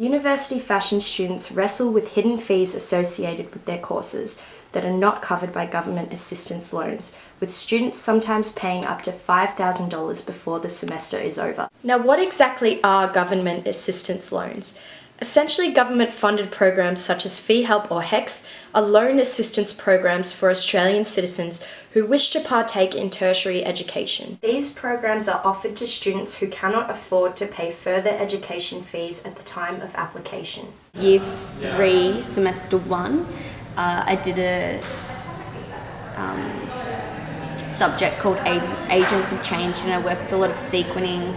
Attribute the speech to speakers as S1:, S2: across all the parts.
S1: University fashion students wrestle with hidden fees associated with their courses that are not covered by government assistance loans, with students sometimes paying up to $5,000 before the semester is over. Now, what exactly are government assistance loans? Essentially, government-funded programs such as Fee Help or HECS are loan assistance programs for Australian citizens who wish to partake in tertiary education. These programs are offered to students who cannot afford to pay further education fees at the time of application.
S2: Year 3, semester 1, I did a subject called Agents of Change, and I worked with a lot of sequencing,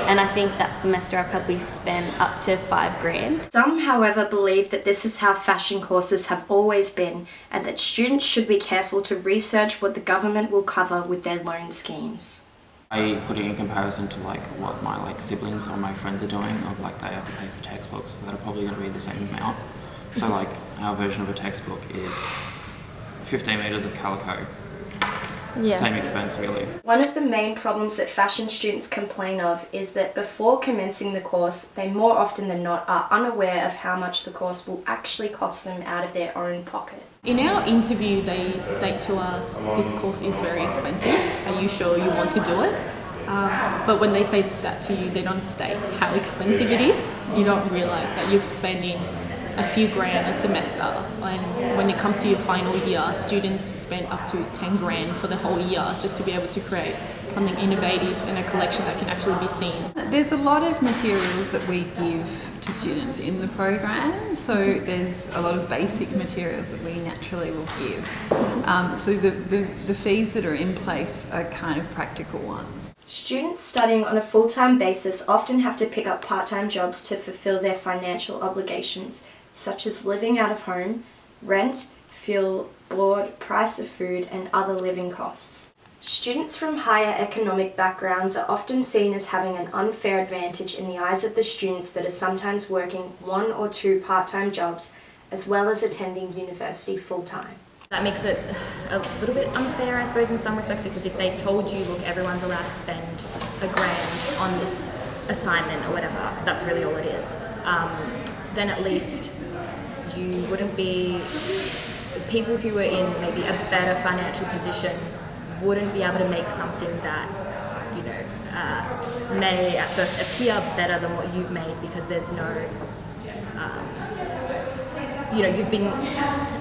S2: and I think that semester I probably spent up to $5,000.
S1: Some, however, believe that this is how fashion courses have always been, and that students should be careful to research what the government will cover with their loan schemes.
S3: I put it in comparison to what my siblings or my friends are doing, of they have to pay for textbooks that are probably going to be the same amount. So our version of a textbook is 15 meters of calico.
S1: Yeah.
S3: Same expense really.
S1: One of the main problems that fashion students complain of is that before commencing the course, they more often than not are unaware of how much the course will actually cost them out of their own pocket.
S4: In our interview, they state to us, this course is very expensive. Are you sure you want to do it? But when they say that to you, they don't state how expensive it is. You don't realise that you're spending a few grand a semester, and when it comes to your final year, students spend up to 10 grand for the whole year just to be able to create something innovative and a collection that can actually be seen.
S5: There's a lot of materials that we give to students in the program, so there's a lot of basic materials that we naturally will give. So the fees that are in place are kind of practical ones.
S1: Students studying on a full-time basis often have to pick up part-time jobs to fulfill their financial obligations, such as living out of home, rent, fuel, board, price of food, and other living costs. Students from higher economic backgrounds are often seen as having an unfair advantage in the eyes of the students that are sometimes working 1 or 2 part-time jobs, as well as attending university full-time.
S6: That makes it a little bit unfair, I suppose, in some respects, because if they told you, look, everyone's allowed to spend $1,000 on this assignment or whatever, because that's really all it is, then at least you wouldn't be, people who are in maybe a better financial position wouldn't be able to make something that, may at first appear better than what you've made, because there's no, you've been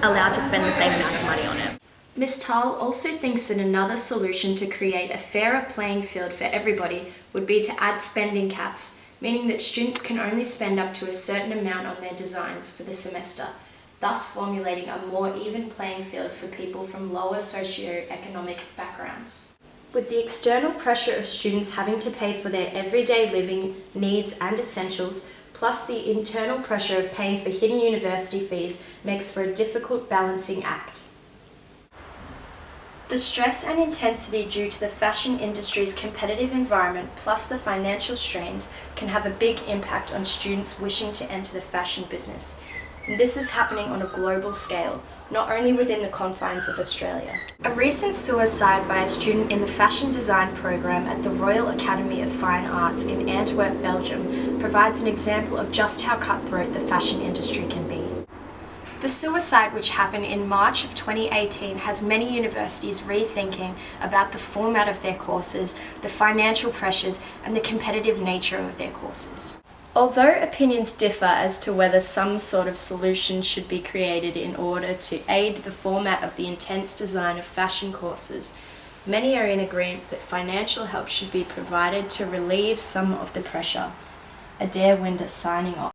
S6: allowed to spend the same amount of money on it.
S1: Ms. Tull also thinks that another solution to create a fairer playing field for everybody would be to add spending caps, meaning that students can only spend up to a certain amount on their designs for the semester, thus formulating a more even playing field for people from lower socio-economic backgrounds. With the external pressure of students having to pay for their everyday living, needs and essentials, plus the internal pressure of paying for hidden university fees, makes for a difficult balancing act. The stress and intensity due to the fashion industry's competitive environment, plus the financial strains, can have a big impact on students wishing to enter the fashion business. And this is happening on a global scale, not only within the confines of Australia. A recent suicide by a student in the fashion design program at the Royal Academy of Fine Arts in Antwerp, Belgium, provides an example of just how cutthroat the fashion industry can be. The suicide, which happened in March of 2018, has many universities rethinking about the format of their courses, the financial pressures, and the competitive nature of their courses. Although opinions differ as to whether some sort of solution should be created in order to aid the format of the intense design of fashion courses, many are in agreement that financial help should be provided to relieve some of the pressure. Adair Winder signing off.